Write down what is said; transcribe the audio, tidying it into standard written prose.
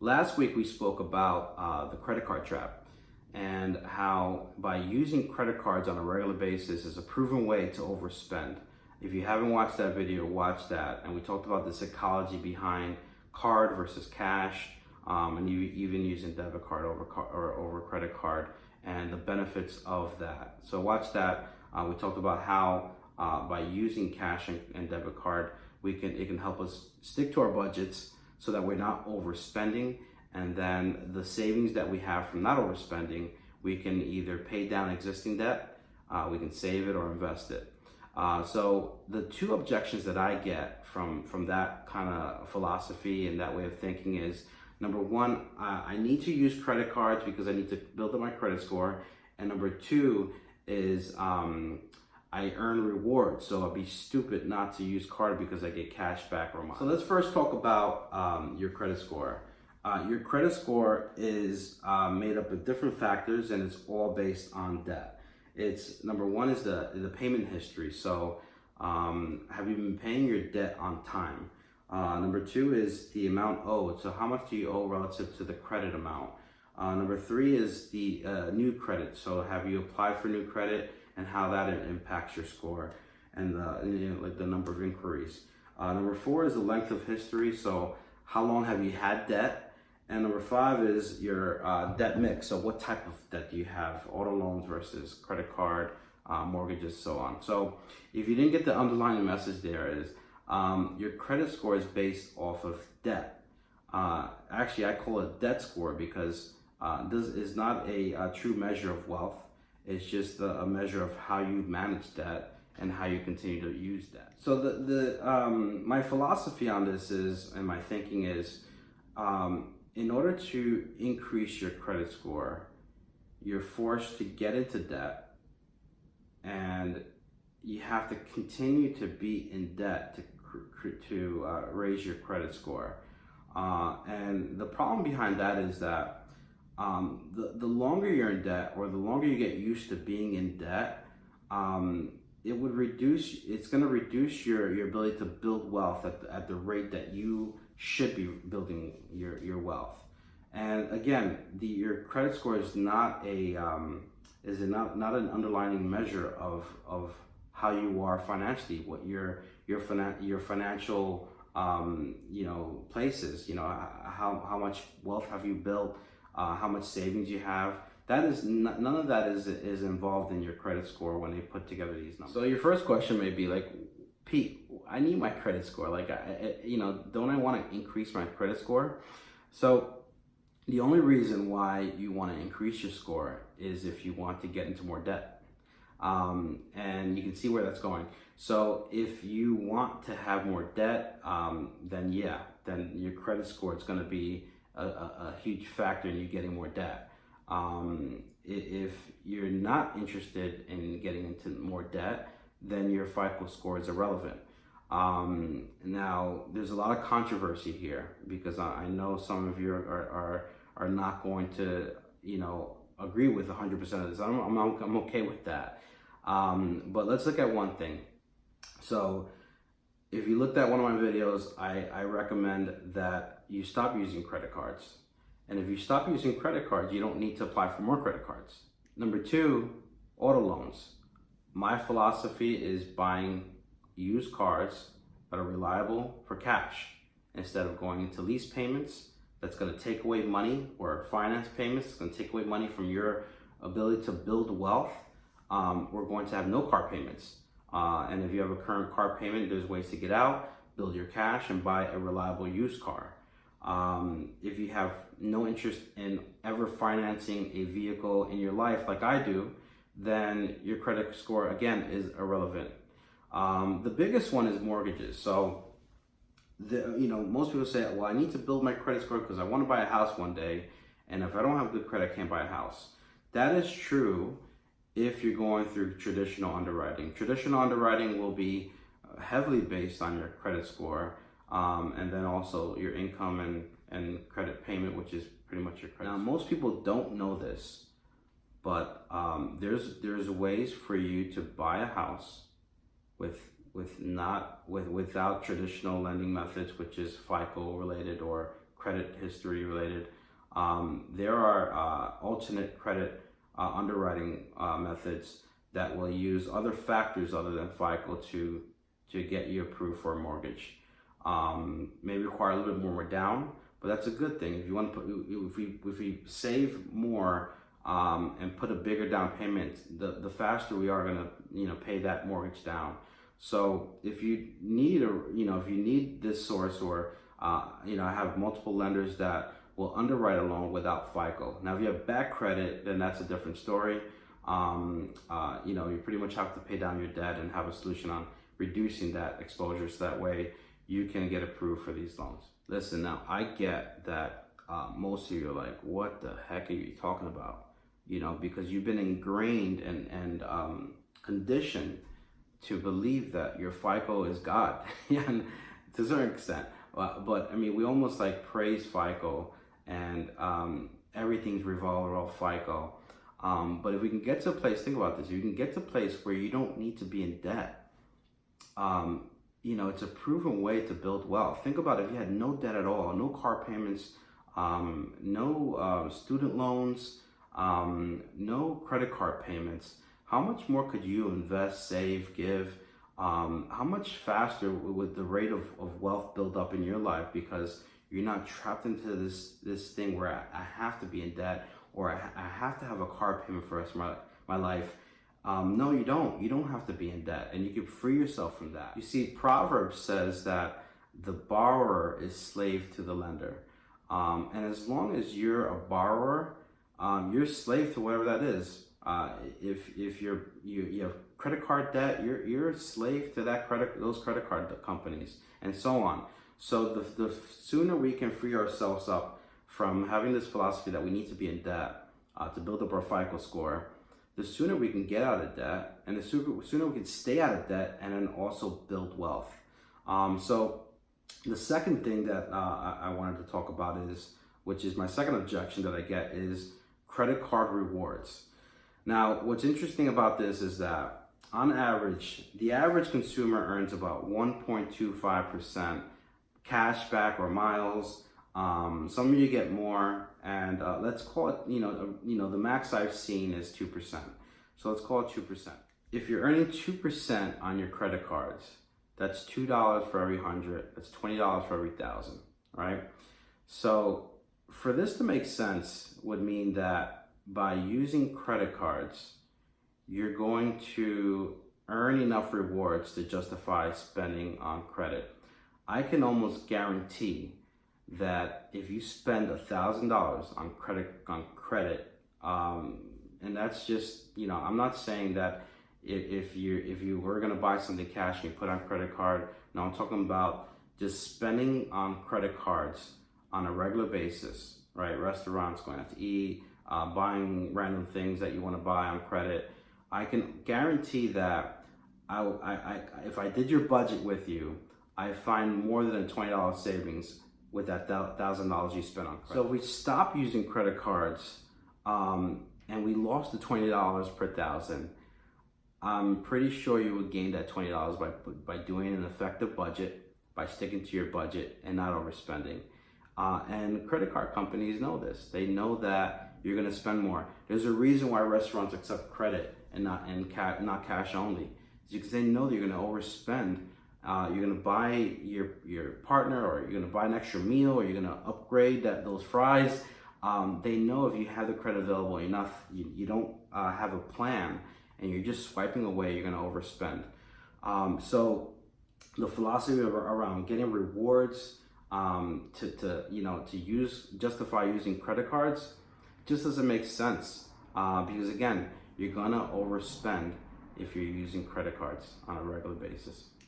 Last week we spoke about the credit card trap and how by using credit cards on a regular basis is a proven way to overspend. If you haven't watched that video, watch that. And we talked about the psychology behind card versus cash, and you even using debit card over credit card and the benefits of that. So watch that. We talked about how by using cash and debit card, it can help us stick to our budgets so that we're not overspending, and then the savings that we have from not overspending, we can either pay down existing debt, we can save it or invest it. So the two objections that I get from that kind of philosophy and that way of thinking is, number one, I need to use credit cards because I need to build up my credit score, and number two is I earn rewards, so I'd be stupid not to use card because I get cash back or miles. So let's first talk about your credit score. Your credit score is made up of different factors, and it's all based on debt. It's number one is the payment history. So have you been paying your debt on time? Number two is the amount owed. So how much do you owe relative to the credit amount? Number three is the new credit. So have you applied for new credit and how that impacts your score and like the number of inquiries. Number four is the length of history. So how long have you had debt? And number five is your debt mix. So what type of debt do you have? Auto loans versus credit card, mortgages, so on. So if you didn't get the underlying message there is your credit score is based off of debt. Actually, I call it debt score because this is not a true measure of wealth. It's just a measure of how you manage debt and how you continue to use debt. So my philosophy on this is, and my thinking is, in order to increase your credit score, you're forced to get into debt, and you have to continue to be in debt to raise your credit score. And the problem behind that is that the longer you're in debt, or the longer you get used to being in debt, it's going to reduce your ability to build wealth at the rate that you should be building your wealth. And again, your credit score is not not an underlying measure of how you are financially, what your financial places, how much wealth have you built, how much savings you have. That is none of that is involved in your credit score when they put together these numbers. So your first question may be like, Pete, I need my credit score. Like, don't I want to increase my credit score? So the only reason why you want to increase your score is if you want to get into more debt. And you can see where that's going. So if you want to have more debt, then your credit score is going to be a huge factor in you getting more debt. If you're not interested in getting into more debt, then your FICO score is irrelevant. Now, there's a lot of controversy here because I know some of you are not going to agree with 100% of this. I'm okay with that. But let's look at one thing. So if you looked at one of my videos, I recommend that you stop using credit cards. And if you stop using credit cards, you don't need to apply for more credit cards. Number two, auto loans. My philosophy is buying used cars that are reliable for cash instead of going into lease payments. That's going to take away money, or finance payments. It's going to take away money from your ability to build wealth. We're going to have no car payments. And if you have a current car payment, there's ways to get out, build your cash, and buy a reliable used car. If you have no interest in ever financing a vehicle in your life like I do, then your credit score, again, is irrelevant. The biggest one is mortgages. So, most people say, well, I need to build my credit score because I want to buy a house one day, and if I don't have good credit, I can't buy a house. That is true if you're going through traditional underwriting. Traditional underwriting will be heavily based on your credit score, and then also your income and credit payment, which is pretty much your credit. Now, most people don't know this, but there's ways for you to buy a house without traditional lending methods, which is FICO related or credit history related. There are alternate credit underwriting methods that will use other factors other than FICO to get you approved for a mortgage. May require a little bit more down, but that's a good thing. If you want to put, if we save more and put a bigger down payment, the faster we are going to pay that mortgage down. So if you need if you need this source, or I have multiple lenders that will underwrite a loan without FICO. Now, if you have bad credit, then that's a different story. You pretty much have to pay down your debt and have a solution on reducing that exposure, so that way you can get approved for these loans. Listen, now I get that most of you are like, what the heck are you talking about? Because you've been ingrained and conditioned to believe that your FICO is God, and to a certain extent. But I mean, we almost like praise FICO, and everything's revolved around FICO. But if we can get to a place, think about this, you can get to a place where you don't need to be in debt. It's a proven way to build wealth. Think about if you had no debt at all, no car payments, no student loans, no credit card payments. How much more could you invest, save, give? How much faster would the rate of wealth build up in your life, because you're not trapped into this thing where I have to be in debt, or I have to have a car payment for the rest of my life. No, you don't. You don't have to be in debt, and you can free yourself from that. You see, Proverbs says that the borrower is slave to the lender. And as long as you're a borrower, you're slave to whatever that is. If you have credit card debt, you're a slave to those credit card companies, and so on. So the sooner we can free ourselves up from having this philosophy that we need to be in debt to build up our FICO score, the sooner we can get out of debt, and the sooner we can stay out of debt, and then also build wealth. So the second thing that I wanted to talk about which is my second objection that I get, is credit card rewards. Now, what's interesting about this is that on average, the average consumer earns about 1.25% cash back or miles. Some of you get more, and let's call it, the max I've seen is 2%. So let's call it 2%. If you're earning 2% on your credit cards, that's $2 for every 100. That's $20 for every 1,000, right? So for this to make sense would mean that by using credit cards, you're going to earn enough rewards to justify spending on credit. I can almost guarantee that if you spend $1,000 on credit, and that's just, I'm not saying that if you were gonna buy something cash and you put on credit card. No, I'm talking about just spending on credit cards on a regular basis, right? Restaurants, going out to eat, buying random things that you want to buy on credit. I can guarantee that if I did your budget with you, I find more than a $20 savings with that $1,000 you spent on credit. So if we stop using credit cards and we lost the $20 per 1,000, I'm pretty sure you would gain that $20 by doing an effective budget, by sticking to your budget and not overspending. And credit card companies know this. They know that you're going to spend more. There's a reason why restaurants accept credit and not cash only. It's because they know that you're going to overspend. You're going to buy your partner, or you're going to buy an extra meal, or you're going to upgrade those fries. They know if you have the credit available enough, you don't have a plan, and you're just swiping away, you're going to overspend. So the philosophy around getting rewards to justify using credit cards just doesn't make sense, because again, you're gonna overspend if you're using credit cards on a regular basis.